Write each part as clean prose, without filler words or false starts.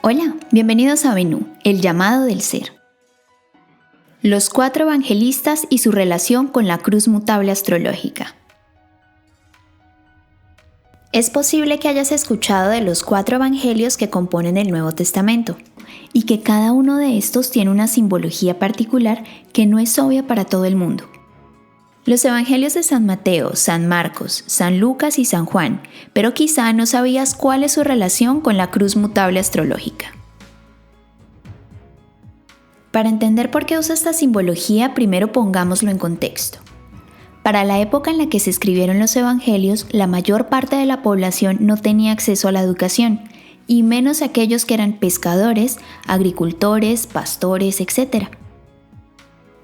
Hola, bienvenidos a Venú, el llamado del ser. Los 4 evangelistas y su relación con la cruz mutable astrológica. Es posible que hayas escuchado de los 4 evangelios que componen el Nuevo Testamento, y que cada uno de estos tiene una simbología particular que no es obvia para todo el mundo. Los evangelios de San Mateo, San Marcos, San Lucas y San Juan, pero quizá no sabías cuál es su relación con la cruz mutable astrológica. Para entender por qué usa esta simbología, primero pongámoslo en contexto. Para la época en la que se escribieron los evangelios, la mayor parte de la población no tenía acceso a la educación, y menos aquellos que eran pescadores, agricultores, pastores, etc.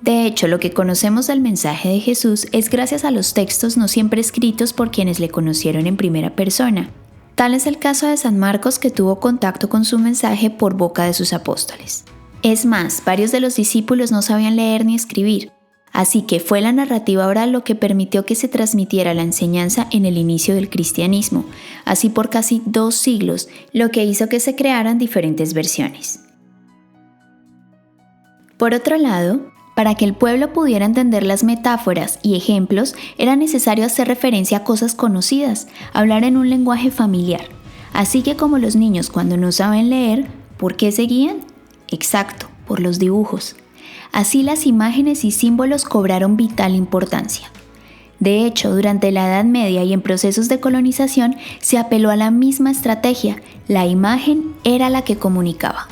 De hecho, lo que conocemos del mensaje de Jesús es gracias a los textos no siempre escritos por quienes le conocieron en primera persona. Tal es el caso de San Marcos, que tuvo contacto con su mensaje por boca de sus apóstoles. Es más, varios de los discípulos no sabían leer ni escribir, así que fue la narrativa oral lo que permitió que se transmitiera la enseñanza en el inicio del cristianismo, así por casi 2 siglos, lo que hizo que se crearan diferentes versiones. Por otro lado, para que el pueblo pudiera entender las metáforas y ejemplos, era necesario hacer referencia a cosas conocidas, hablar en un lenguaje familiar. Así que como los niños cuando no saben leer, ¿por qué seguían? Exacto, por los dibujos. Así las imágenes y símbolos cobraron vital importancia. De hecho, durante la Edad Media y en procesos de colonización se apeló a la misma estrategia, la imagen era la que comunicaba.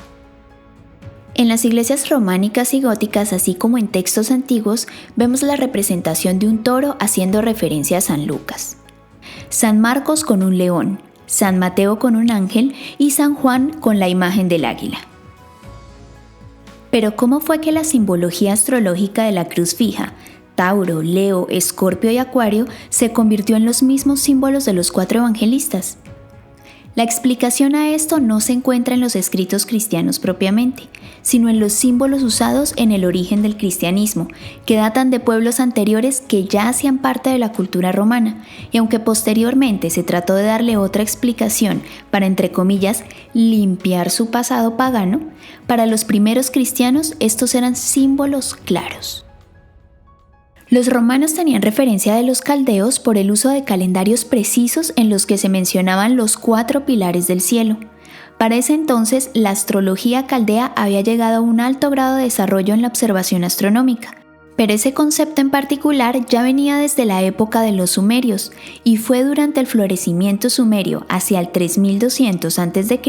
En las iglesias románicas y góticas, así como en textos antiguos, vemos la representación de un toro haciendo referencia a San Lucas, San Marcos con un león, San Mateo con un ángel y San Juan con la imagen del águila. Pero ¿cómo fue que la simbología astrológica de la cruz fija, Tauro, Leo, Escorpio y Acuario, se convirtió en los mismos símbolos de los 4 evangelistas? La explicación a esto no se encuentra en los escritos cristianos propiamente, sino en los símbolos usados en el origen del cristianismo, que datan de pueblos anteriores que ya hacían parte de la cultura romana, y aunque posteriormente se trató de darle otra explicación para, entre comillas, limpiar su pasado pagano, para los primeros cristianos estos eran símbolos claros. Los romanos tenían referencia de los caldeos por el uso de calendarios precisos en los que se mencionaban los 4 pilares del cielo. Para ese entonces, la astrología caldea había llegado a un alto grado de desarrollo en la observación astronómica, pero ese concepto en particular ya venía desde la época de los sumerios, y fue durante el florecimiento sumerio hacia el 3200 a.C.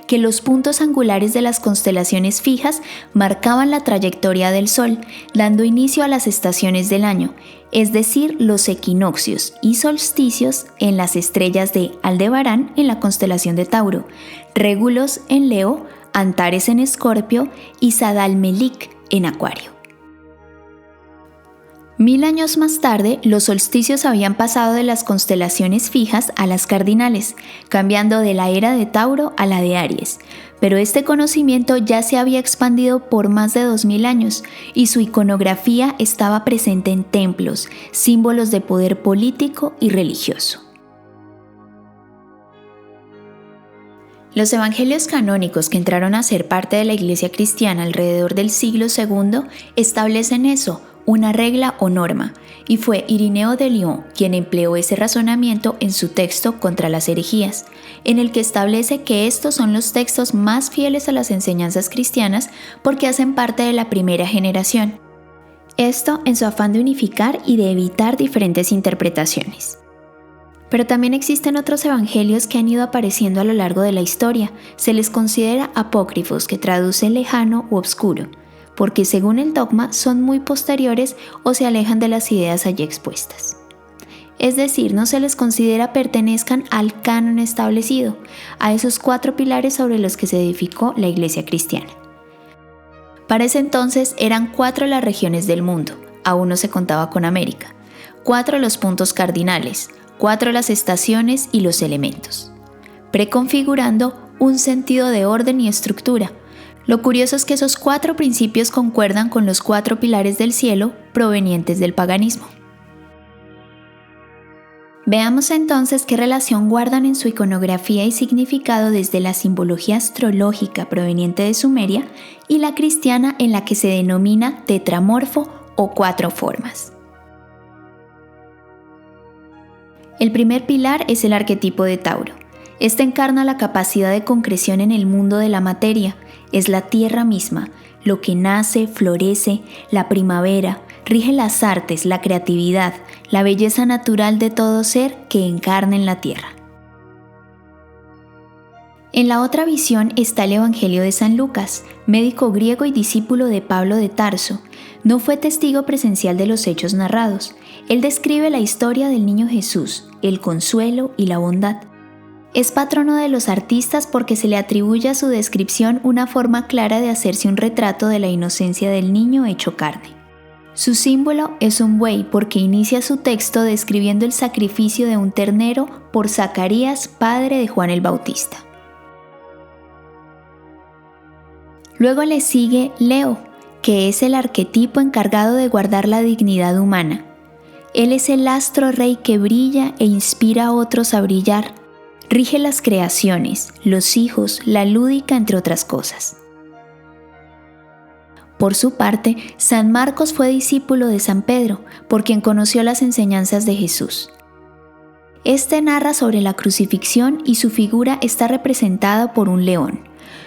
que los puntos angulares de las constelaciones fijas marcaban la trayectoria del Sol, dando inicio a las estaciones del año, es decir, los equinoccios y solsticios en las estrellas de Aldebarán en la constelación de Tauro, Régulos en Leo, Antares en Escorpio y Sadalmelik en Acuario. 1000 años más tarde, los solsticios habían pasado de las constelaciones fijas a las cardinales, cambiando de la era de Tauro a la de Aries, pero este conocimiento ya se había expandido por más de 2000 años y su iconografía estaba presente en templos, símbolos de poder político y religioso. Los evangelios canónicos que entraron a ser parte de la Iglesia cristiana alrededor del siglo II establecen eso, una regla o norma, y fue Irineo de Lyon quien empleó ese razonamiento en su texto Contra las herejías, en el que establece que estos son los textos más fieles a las enseñanzas cristianas porque hacen parte de la primera generación. Esto en su afán de unificar y de evitar diferentes interpretaciones. Pero también existen otros evangelios que han ido apareciendo a lo largo de la historia. Se les considera apócrifos, que traduce lejano u obscuro, porque según el dogma son muy posteriores o se alejan de las ideas allí expuestas. Es decir, no se les considera pertenezcan al canon establecido, a esos 4 pilares sobre los que se edificó la Iglesia cristiana. Para ese entonces eran 4 las regiones del mundo, aún no se contaba con América, 4 los puntos cardinales, 4 las estaciones y los elementos, preconfigurando un sentido de orden y estructura. Lo curioso es que esos 4 principios concuerdan con los 4 pilares del cielo provenientes del paganismo. Veamos entonces qué relación guardan en su iconografía y significado desde la simbología astrológica proveniente de Sumeria y la cristiana en la que se denomina tetramorfo o cuatro formas. El primer pilar es el arquetipo de Tauro. Este encarna la capacidad de concreción en el mundo de la materia, es la tierra misma, lo que nace, florece, la primavera, rige las artes, la creatividad, la belleza natural de todo ser que encarna en la tierra. En la otra visión está el Evangelio de San Lucas, médico griego y discípulo de Pablo de Tarso. No fue testigo presencial de los hechos narrados. Él describe la historia del niño Jesús, el consuelo y la bondad. Es patrono de los artistas porque se le atribuye a su descripción una forma clara de hacerse un retrato de la inocencia del niño hecho carne. Su símbolo es un buey porque inicia su texto describiendo el sacrificio de un ternero por Zacarías, padre de Juan el Bautista. Luego le sigue Leo, que es el arquetipo encargado de guardar la dignidad humana. Él es el astro rey que brilla e inspira a otros a brillar. Rige las creaciones, los hijos, la lúdica, entre otras cosas. Por su parte, San Marcos fue discípulo de San Pedro, por quien conoció las enseñanzas de Jesús. Este narra sobre la crucifixión y su figura está representada por un león.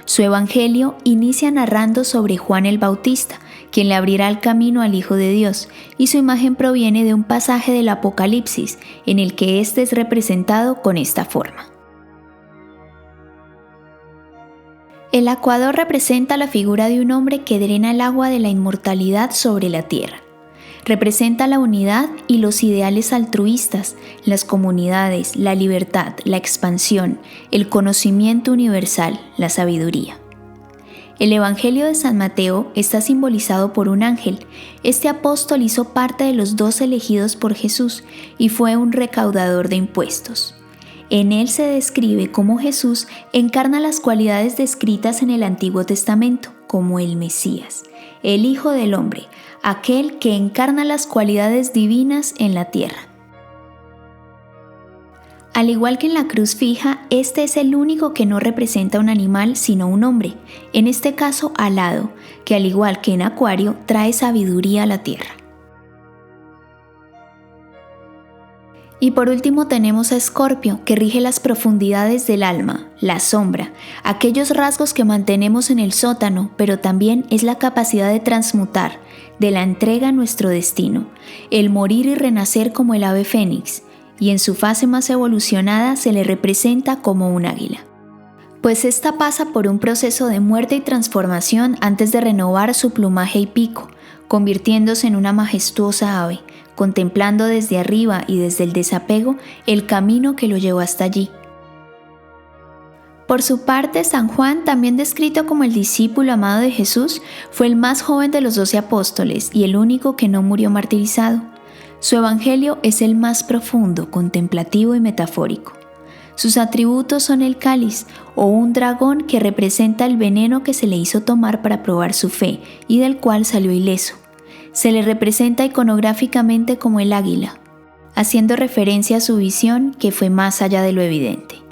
Su evangelio inicia narrando sobre Juan el Bautista, quien le abrirá el camino al Hijo de Dios, y su imagen proviene de un pasaje del Apocalipsis, en el que éste es representado con esta forma. El acuador representa la figura de un hombre que drena el agua de la inmortalidad sobre la tierra. Representa la unidad y los ideales altruistas, las comunidades, la libertad, la expansión, el conocimiento universal, la sabiduría. El Evangelio de San Mateo está simbolizado por un ángel. Este apóstol hizo parte de los 12 elegidos por Jesús y fue un recaudador de impuestos. En él se describe cómo Jesús encarna las cualidades descritas en el Antiguo Testamento, como el Mesías, el Hijo del Hombre, aquel que encarna las cualidades divinas en la tierra. Al igual que en la cruz fija, este es el único que no representa un animal sino un hombre, en este caso alado, que al igual que en Acuario trae sabiduría a la tierra. Y por último tenemos a Escorpio, que rige las profundidades del alma, la sombra, aquellos rasgos que mantenemos en el sótano, pero también es la capacidad de transmutar, de la entrega a nuestro destino, el morir y renacer como el ave fénix, y en su fase más evolucionada se le representa como un águila. Pues esta pasa por un proceso de muerte y transformación antes de renovar su plumaje y pico, convirtiéndose en una majestuosa ave, contemplando desde arriba y desde el desapego el camino que lo llevó hasta allí. Por su parte, San Juan, también descrito como el discípulo amado de Jesús, fue el más joven de los 12 apóstoles y el único que no murió martirizado. Su evangelio es el más profundo, contemplativo y metafórico. Sus atributos son el cáliz, o un dragón que representa el veneno que se le hizo tomar para probar su fe y del cual salió ileso. Se le representa iconográficamente como el águila, haciendo referencia a su visión que fue más allá de lo evidente.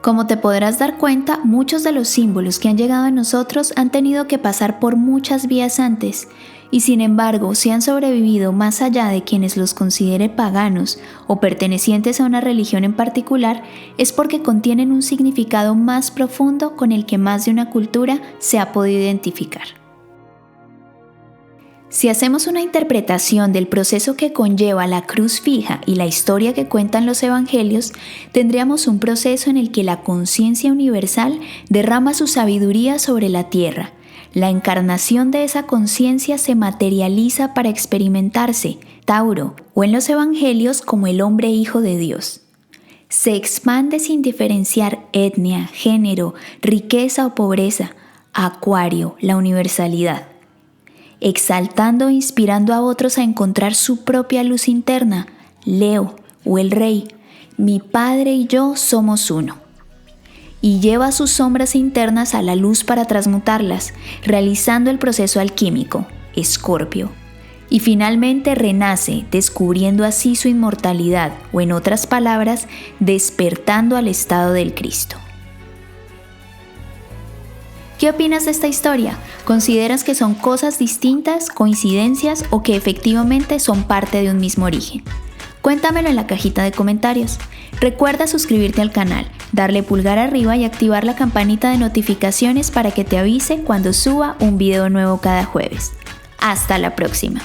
Como te podrás dar cuenta, muchos de los símbolos que han llegado a nosotros han tenido que pasar por muchas vías antes, y sin embargo, si han sobrevivido más allá de quienes los considere paganos o pertenecientes a una religión en particular, es porque contienen un significado más profundo con el que más de una cultura se ha podido identificar. Si hacemos una interpretación del proceso que conlleva la cruz fija y la historia que cuentan los evangelios, tendríamos un proceso en el que la conciencia universal derrama su sabiduría sobre la tierra. La encarnación de esa conciencia se materializa para experimentarse, Tauro, o en los evangelios como el hombre hijo de Dios. Se expande sin diferenciar etnia, género, riqueza o pobreza, Acuario, la universalidad. Exaltando e inspirando a otros a encontrar su propia luz interna, Leo, o el rey, mi padre y yo somos uno. Y lleva sus sombras internas a la luz para transmutarlas, realizando el proceso alquímico, Escorpio. y finalmente renace, descubriendo así su inmortalidad, o en otras palabras, despertando al estado del Cristo. ¿Qué opinas de esta historia? ¿Consideras que son cosas distintas, coincidencias o que efectivamente son parte de un mismo origen? Cuéntamelo en la cajita de comentarios. Recuerda suscribirte al canal, darle pulgar arriba y activar la campanita de notificaciones para que te avise cuando suba un video nuevo cada jueves. Hasta la próxima.